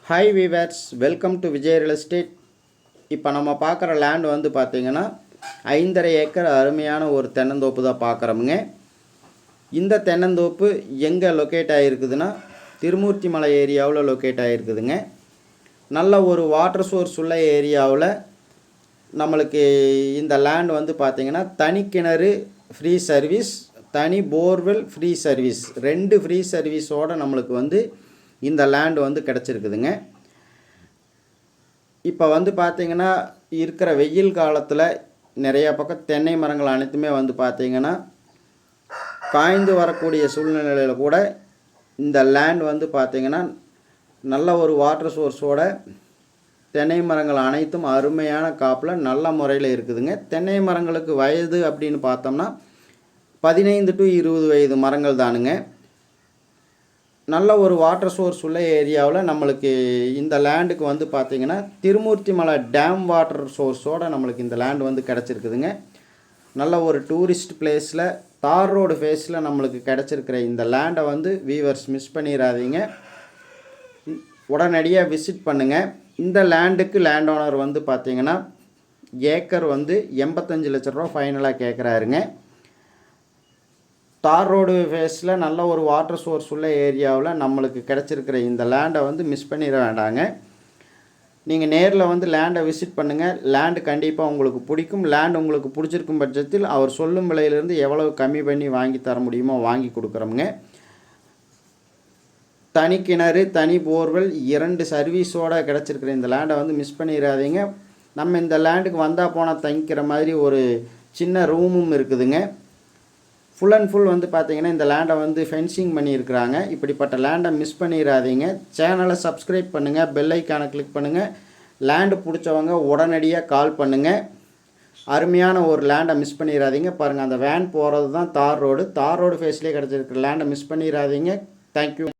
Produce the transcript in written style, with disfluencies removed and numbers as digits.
Hi viewers, welcome to Vijay real estate. இப்போ நம்ம பார்க்குற லேண்ட் வந்து பார்த்திங்கன்னா 5.5 ஏக்கர் அருமையான ஒரு தென்னந்தோப்பு தான் பார்க்குறோமுங்க. இந்த தென்னந்தோப்பு எங்கே லொக்கேட் ஆகிருக்குதுன்னா திருமூர்த்தி மலை ஏரியாவில் லொக்கேட் ஆகிருக்குதுங்க. நல்ல ஒரு வாட்டர் சோர்ஸ் உள்ள ஏரியாவில் நம்மளுக்கு இந்த லேண்ட் வந்து பார்த்திங்கன்னா தனி கிணறு ஃப்ரீ சர்வீஸ், தனி போர்வெல் ஃப்ரீ சர்வீஸ், 2 ஃப்ரீ சர்வீஸோடு நம்மளுக்கு வந்து இந்த லேண்ட் வந்து கிடச்சிருக்குதுங்க. இப்போ வந்து பார்த்திங்கன்னா இருக்கிற வெயில் காலத்தில் நிறையா பக்கம் தென்னை மரங்கள் அனைத்துமே வந்து பார்த்திங்கன்னா காய்ந்து வரக்கூடிய சூழ்நிலையில் கூட இந்த லேண்ட் வந்து பார்த்திங்கன்னா நல்ல ஒரு வாட்டர் சோர்ஸோட தென்னை மரங்கள் அனைத்தும் அருமையான காப்பில் நல்ல முறையில் இருக்குதுங்க. தென்னை மரங்களுக்கு வயது அப்படின்னு பார்த்தோம்னா 15 to 20 வயது மரங்கள் தானுங்க. நல்ல ஒரு வாட்டர் சோர்ஸ் உள்ள ஏரியாவில் நம்மளுக்கு இந்த லேண்டுக்கு வந்து பார்த்திங்கன்னா திருமூர்த்தி மலை டேம் வாட்டர் சோர்ஸோடு நம்மளுக்கு இந்த லேண்ட் வந்து கிடச்சிருக்குதுங்க. நல்ல ஒரு டூரிஸ்ட் பிளேஸில் தார் ரோடு ஃபேஸில் நம்மளுக்கு கிடச்சிருக்கிற இந்த லேண்டை வந்து வீவர்ஸ் மிஸ் பண்ணிடாதீங்க, உடனடியாக விசிட் பண்ணுங்கள். இந்த லேண்டுக்கு லேண்ட் ஓனர் வந்து பார்த்திங்கன்னா ஏக்கர் வந்து 85 லட்ச ரூபா ஃபைனலாக கேட்குறாருங்க. தார் ரோடு ஃபேஸில் நல்ல ஒரு வாட்டர் சோர்ஸ் உள்ள ஏரியாவில் நம்மளுக்கு கிடச்சிருக்கிற இந்த லேண்டை வந்து மிஸ் பண்ணிட வேண்டாங்க. நீங்கள் நேரில் வந்து லேண்டை விசிட் பண்ணுங்கள். லேண்டு கண்டிப்பாக உங்களுக்கு பிடிக்கும். லேண்ட் உங்களுக்கு பிடிச்சிருக்கும் பட்சத்தில் அவர் சொல்லும் விலையிலேருந்து எவ்வளவு கம்மி பண்ணி வாங்கி தர முடியுமோ வாங்கி கொடுக்குறோமுங்க. தனி கிணறு, தனி போர்வெல், 2 சர்வீஸோடு கிடச்சிருக்கிற இந்த லேண்டை வந்து மிஸ் பண்ணிடாதீங்க. நம்ம இந்த லேண்டுக்கு வந்தால் போனால் தங்கிக்கிற மாதிரி ஒரு சின்ன ரூமும் இருக்குதுங்க. ஃபுல் அண்ட் ஃபுல் வந்து பார்த்திங்கன்னா இந்த லேண்டை வந்து ஃபென்சிங் பண்ணியிருக்கிறாங்க. இப்படிப்பட்ட லேண்டை மிஸ் பண்ணிடாதீங்க. சேனலை சப்ஸ்கிரைப் பண்ணுங்கள், பெல் ஐக்கானை கிளிக் பண்ணுங்கள். லேண்டு பிடிச்சவங்க உடனடியாக கால் பண்ணுங்கள். அருமையான ஒரு லேண்டை மிஸ் பண்ணிடாதீங்க. பாருங்கள், அந்த வேன் போகிறது தான் தார் ரோடு ஃபேஸ்லேயே கிடச்சிருக்கிற லேண்டை மிஸ் பண்ணிடாதீங்க. தேங்க்யூ.